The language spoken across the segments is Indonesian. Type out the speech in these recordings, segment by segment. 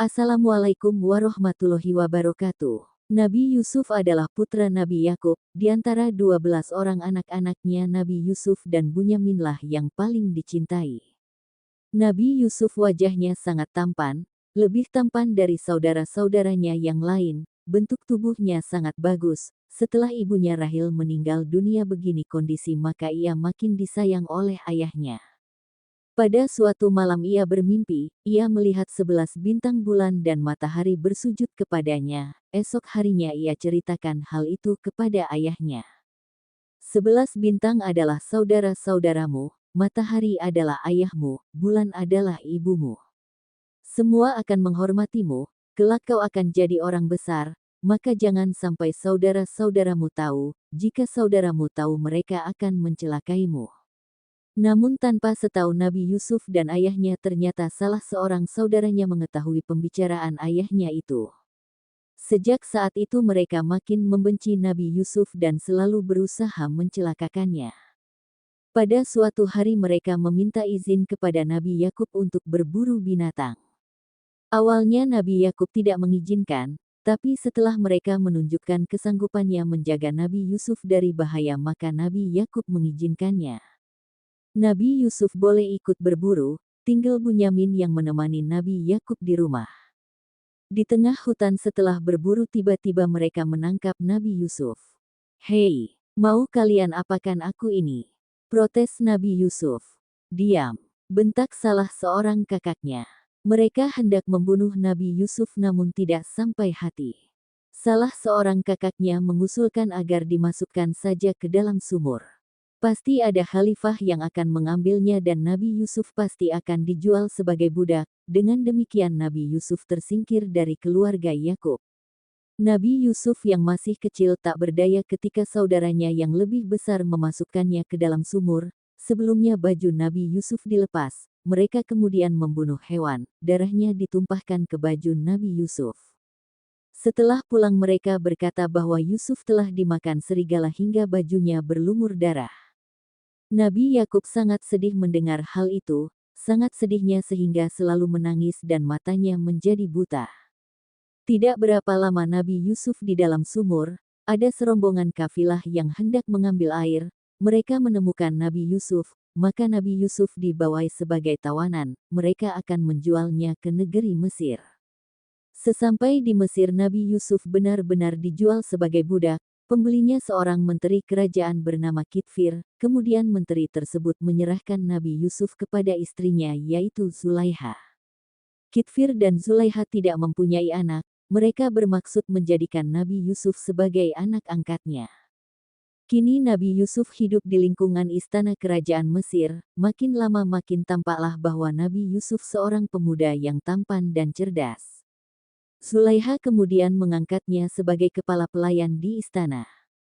Assalamualaikum warahmatullahi wabarakatuh. Nabi Yusuf adalah putra Nabi Yakub, di antara 12 orang anak-anaknya Nabi Yusuf dan Bunyaminlah yang paling dicintai. Nabi Yusuf wajahnya sangat tampan, lebih tampan dari saudara-saudaranya yang lain, bentuk tubuhnya sangat bagus. Setelah ibunya Rahil meninggal dunia begini kondisi maka ia makin disayang oleh ayahnya. Pada suatu malam ia bermimpi, ia melihat 11 bintang bulan dan matahari bersujud kepadanya. Esok harinya ia ceritakan hal itu kepada ayahnya. 11 bintang adalah saudara-saudaramu, matahari adalah ayahmu, bulan adalah ibumu. Semua akan menghormatimu, kelak kau akan jadi orang besar, maka jangan sampai saudara-saudaramu tahu, jika saudaramu tahu mereka akan mencelakaimu. Namun tanpa setahu Nabi Yusuf dan ayahnya ternyata salah seorang saudaranya mengetahui pembicaraan ayahnya itu. Sejak saat itu mereka makin membenci Nabi Yusuf dan selalu berusaha mencelakakannya. Pada suatu hari mereka meminta izin kepada Nabi Yakub untuk berburu binatang. Awalnya Nabi Yakub tidak mengizinkan, tapi setelah mereka menunjukkan kesanggupannya menjaga Nabi Yusuf dari bahaya maka Nabi Yakub mengizinkannya. Nabi Yusuf boleh ikut berburu, tinggal Bunyamin yang menemani Nabi Yakub di rumah. Di tengah hutan setelah berburu tiba-tiba mereka menangkap Nabi Yusuf. "Hei, mau kalian apakan aku ini?" protes Nabi Yusuf. "Diam," bentak salah seorang kakaknya. Mereka hendak membunuh Nabi Yusuf namun tidak sampai hati. Salah seorang kakaknya mengusulkan agar dimasukkan saja ke dalam sumur. Pasti ada khalifah yang akan mengambilnya dan Nabi Yusuf pasti akan dijual sebagai budak. Dengan demikian Nabi Yusuf tersingkir dari keluarga Yakub. Nabi Yusuf yang masih kecil tak berdaya ketika saudaranya yang lebih besar memasukkannya ke dalam sumur. Sebelumnya baju Nabi Yusuf dilepas, mereka kemudian membunuh hewan, darahnya ditumpahkan ke baju Nabi Yusuf. Setelah pulang mereka berkata bahwa Yusuf telah dimakan serigala hingga bajunya berlumur darah. Nabi Yakub sangat sedih mendengar hal itu, sangat sedihnya sehingga selalu menangis dan matanya menjadi buta. Tidak berapa lama Nabi Yusuf di dalam sumur, ada serombongan kafilah yang hendak mengambil air, mereka menemukan Nabi Yusuf, maka Nabi Yusuf dibawa sebagai tawanan, mereka akan menjualnya ke negeri Mesir. Sesampai di Mesir Nabi Yusuf benar-benar dijual sebagai budak. Pembelinya seorang menteri kerajaan bernama Kitfir, kemudian menteri tersebut menyerahkan Nabi Yusuf kepada istrinya yaitu Zulaiha. Kitfir dan Zulaiha tidak mempunyai anak, mereka bermaksud menjadikan Nabi Yusuf sebagai anak angkatnya. Kini Nabi Yusuf hidup di lingkungan istana kerajaan Mesir, makin lama makin tampaklah bahwa Nabi Yusuf seorang pemuda yang tampan dan cerdas. Zulaiha kemudian mengangkatnya sebagai kepala pelayan di istana.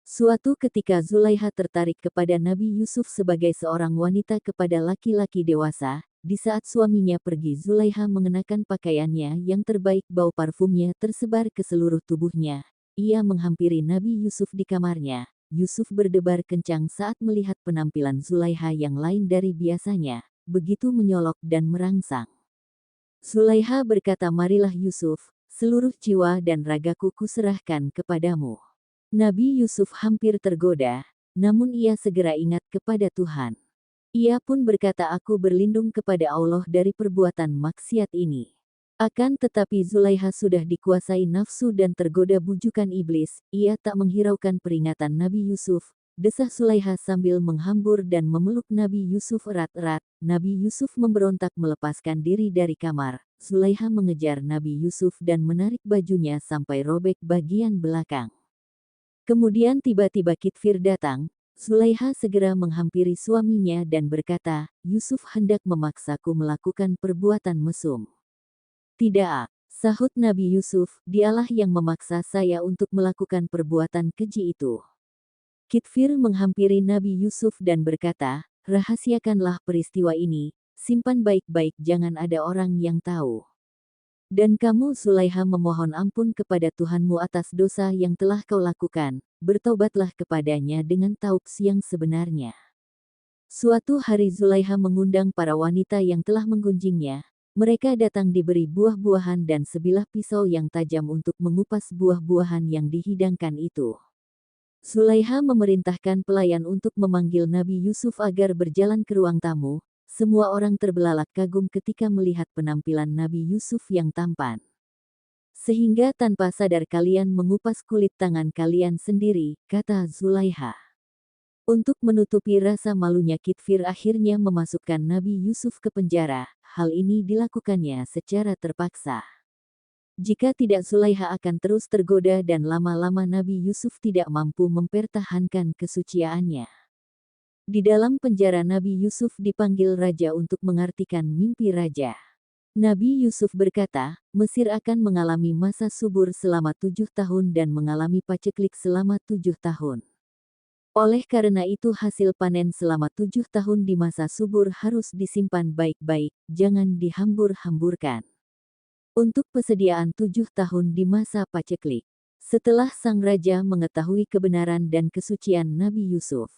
Suatu ketika Zulaiha tertarik kepada Nabi Yusuf sebagai seorang wanita kepada laki-laki dewasa. Di saat suaminya pergi Zulaiha mengenakan pakaiannya yang terbaik, bau parfumnya tersebar ke seluruh tubuhnya. Ia menghampiri Nabi Yusuf di kamarnya. Yusuf berdebar kencang saat melihat penampilan Zulaiha yang lain dari biasanya, begitu menyolok dan merangsang. Zulaiha berkata, "Marilah Yusuf, seluruh jiwa dan ragaku kuserahkan kepadamu." Nabi Yusuf hampir tergoda, namun ia segera ingat kepada Tuhan. Ia pun berkata, "Aku berlindung kepada Allah dari perbuatan maksiat ini." Akan tetapi Zulaiha sudah dikuasai nafsu dan tergoda bujukan iblis, ia tak menghiraukan peringatan Nabi Yusuf. Desah Zulaiha sambil menghambur dan memeluk Nabi Yusuf erat-erat. Nabi Yusuf memberontak melepaskan diri dari kamar. Zulaiha mengejar Nabi Yusuf dan menarik bajunya sampai robek bagian belakang. Kemudian tiba-tiba Kitfir datang. Zulaiha segera menghampiri suaminya dan berkata, "Yusuf hendak memaksaku melakukan perbuatan mesum." "Tidak," sahut Nabi Yusuf, "dialah yang memaksa saya untuk melakukan perbuatan keji itu." Kitfir menghampiri Nabi Yusuf dan berkata, "Rahasiakanlah peristiwa ini, simpan baik-baik jangan ada orang yang tahu. Dan kamu Zulaiha memohon ampun kepada Tuhanmu atas dosa yang telah kau lakukan, bertaubatlah kepadanya dengan taubs yang sebenarnya." Suatu hari Zulaiha mengundang para wanita yang telah menggunjingnya. Mereka datang diberi buah-buahan dan sebilah pisau yang tajam untuk mengupas buah-buahan yang dihidangkan itu. Zulaiha memerintahkan pelayan untuk memanggil Nabi Yusuf agar berjalan ke ruang tamu. Semua orang terbelalak kagum ketika melihat penampilan Nabi Yusuf yang tampan. Sehingga tanpa sadar kalian mengupas kulit tangan kalian sendiri, kata Zulaiha. Untuk menutupi rasa malunya Kitfir akhirnya memasukkan Nabi Yusuf ke penjara. Hal ini dilakukannya secara terpaksa. Jika tidak Zulaiha akan terus tergoda dan lama-lama Nabi Yusuf tidak mampu mempertahankan kesuciannya. Di dalam penjara Nabi Yusuf dipanggil raja untuk mengartikan mimpi raja. Nabi Yusuf berkata, Mesir akan mengalami masa subur selama 7 tahun dan mengalami paceklik selama 7 tahun. Oleh karena itu hasil panen selama 7 tahun di masa subur harus disimpan baik-baik, jangan dihambur-hamburkan. Untuk persediaan 7 tahun di masa paceklik. Setelah sang raja mengetahui kebenaran dan kesucian Nabi Yusuf,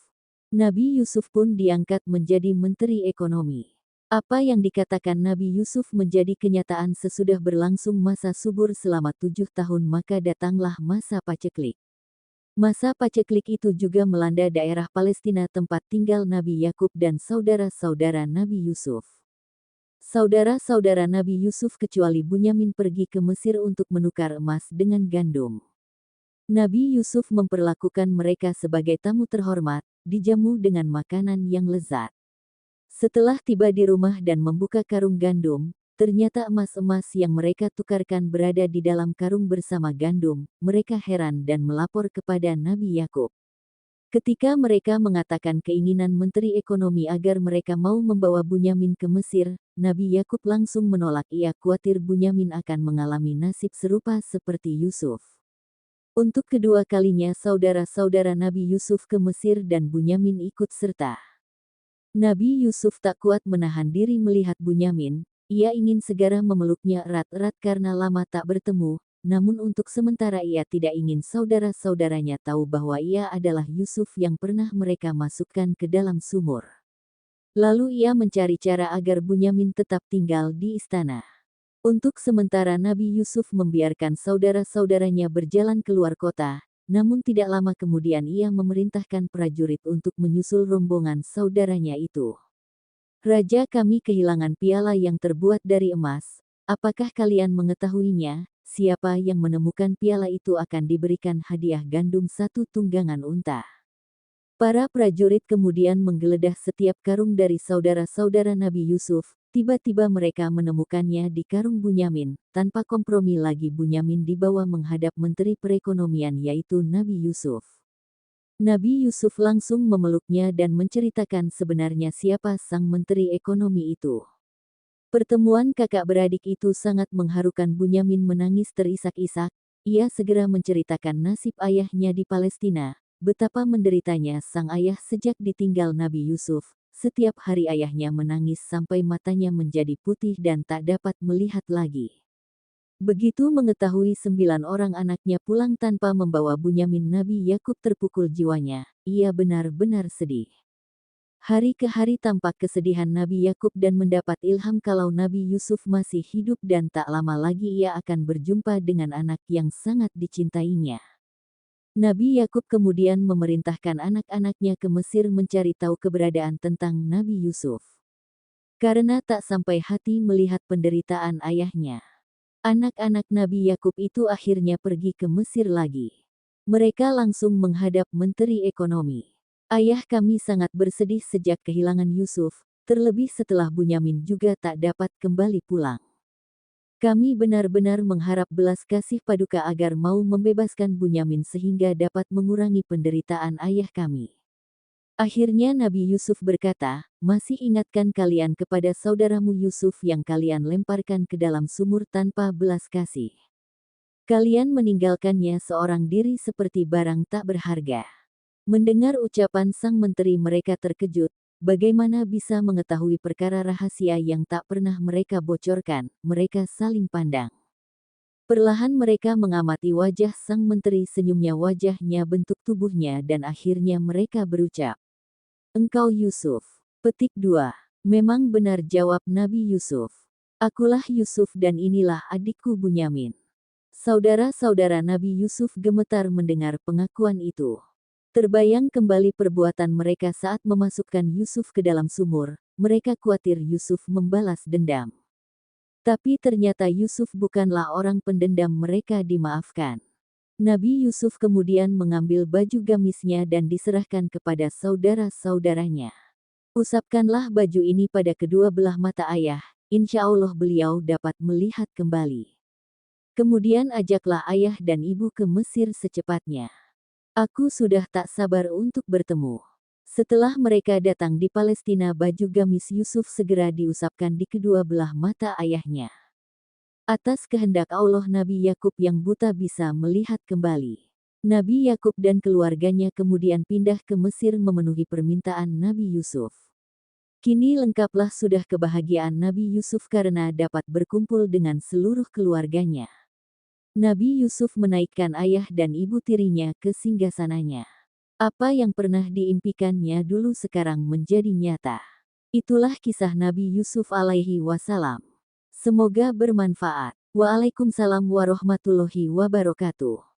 Nabi Yusuf pun diangkat menjadi Menteri Ekonomi. Apa yang dikatakan Nabi Yusuf menjadi kenyataan sesudah berlangsung masa subur selama 7 tahun maka datanglah masa paceklik. Masa paceklik itu juga melanda daerah Palestina tempat tinggal Nabi Yakub dan saudara-saudara Nabi Yusuf. Saudara-saudara Nabi Yusuf kecuali Bunyamin pergi ke Mesir untuk menukar emas dengan gandum. Nabi Yusuf memperlakukan mereka sebagai tamu terhormat, dijamu dengan makanan yang lezat. Setelah tiba di rumah dan membuka karung gandum, ternyata emas-emas yang mereka tukarkan berada di dalam karung bersama gandum. Mereka heran dan melapor kepada Nabi Yakub. Ketika mereka mengatakan keinginan Menteri Ekonomi agar mereka mau membawa Bunyamin ke Mesir, Nabi Yakub langsung menolak. Ia khawatir Bunyamin akan mengalami nasib serupa seperti Yusuf. Untuk kedua kalinya saudara-saudara Nabi Yusuf ke Mesir dan Bunyamin ikut serta. Nabi Yusuf tak kuat menahan diri melihat Bunyamin. Ia ingin segera memeluknya erat-erat karena lama tak bertemu, namun untuk sementara ia tidak ingin saudara-saudaranya tahu bahwa ia adalah Yusuf yang pernah mereka masukkan ke dalam sumur. Lalu ia mencari cara agar Bunyamin tetap tinggal di istana. Untuk sementara Nabi Yusuf membiarkan saudara-saudaranya berjalan keluar kota, namun tidak lama kemudian ia memerintahkan prajurit untuk menyusul rombongan saudaranya itu. Raja, kami kehilangan piala yang terbuat dari emas. Apakah kalian mengetahuinya? Siapa yang menemukan piala itu akan diberikan hadiah gandum 1 tunggangan unta. Para prajurit kemudian menggeledah setiap karung dari saudara-saudara Nabi Yusuf. Tiba-tiba mereka menemukannya di karung Bunyamin. Tanpa kompromi lagi Bunyamin dibawa menghadap Menteri Perekonomian yaitu Nabi Yusuf. Nabi Yusuf langsung memeluknya dan menceritakan sebenarnya siapa sang Menteri Ekonomi itu. Pertemuan kakak beradik itu sangat mengharukan. Bunyamin menangis terisak-isak. Ia segera menceritakan nasib ayahnya di Palestina, betapa menderitanya sang ayah sejak ditinggal Nabi Yusuf. Setiap hari ayahnya menangis sampai matanya menjadi putih dan tak dapat melihat lagi. Begitu mengetahui 9 orang anaknya pulang tanpa membawa Bunyamin, Nabi Yakub terpukul jiwanya. Ia benar-benar sedih. Hari ke hari tampak kesedihan Nabi Yakub dan mendapat ilham kalau Nabi Yusuf masih hidup dan tak lama lagi ia akan berjumpa dengan anak yang sangat dicintainya. Nabi Yakub kemudian memerintahkan anak-anaknya ke Mesir mencari tahu keberadaan tentang Nabi Yusuf. Karena tak sampai hati melihat penderitaan ayahnya. Anak-anak Nabi Yakub itu akhirnya pergi ke Mesir lagi. Mereka langsung menghadap Menteri Ekonomi. Ayah, kami sangat bersedih sejak kehilangan Yusuf, terlebih setelah Bunyamin juga tak dapat kembali pulang. Kami benar-benar mengharap belas kasih paduka agar mau membebaskan Bunyamin sehingga dapat mengurangi penderitaan ayah kami. Akhirnya Nabi Yusuf berkata, masih ingatkan kalian kepada saudaramu Yusuf yang kalian lemparkan ke dalam sumur tanpa belas kasih. Kalian meninggalkannya seorang diri seperti barang tak berharga. Mendengar ucapan sang menteri mereka terkejut, bagaimana bisa mengetahui perkara rahasia yang tak pernah mereka bocorkan. Mereka saling pandang. Perlahan mereka mengamati wajah sang menteri, senyumnya, wajahnya, bentuk tubuhnya, dan akhirnya mereka berucap, engkau Yusuf. Petik 2. Memang benar, jawab Nabi Yusuf. Akulah Yusuf dan inilah adikku Bunyamin. Saudara-saudara Nabi Yusuf gemetar mendengar pengakuan itu. Terbayang kembali perbuatan mereka saat memasukkan Yusuf ke dalam sumur. Mereka khawatir Yusuf membalas dendam. Tapi ternyata Yusuf bukanlah orang pendendam, mereka dimaafkan. Nabi Yusuf kemudian mengambil baju gamisnya dan diserahkan kepada saudara-saudaranya. Usapkanlah baju ini pada kedua belah mata ayah, insya Allah beliau dapat melihat kembali. Kemudian ajaklah ayah dan ibu ke Mesir secepatnya. Aku sudah tak sabar untuk bertemu. Setelah mereka datang di Palestina, baju gamis Yusuf segera diusapkan di kedua belah mata ayahnya. Atas kehendak Allah, Nabi Yakub yang buta bisa melihat kembali. Nabi Yakub dan keluarganya kemudian pindah ke Mesir memenuhi permintaan Nabi Yusuf. Kini lengkaplah sudah kebahagiaan Nabi Yusuf karena dapat berkumpul dengan seluruh keluarganya. Nabi Yusuf menaikkan ayah dan ibu tirinya ke singgasananya. Apa yang pernah diimpikannya dulu sekarang menjadi nyata. Itulah kisah Nabi Yusuf alaihi wasallam. Semoga bermanfaat. Waalaikumsalam warahmatullahi wabarakatuh.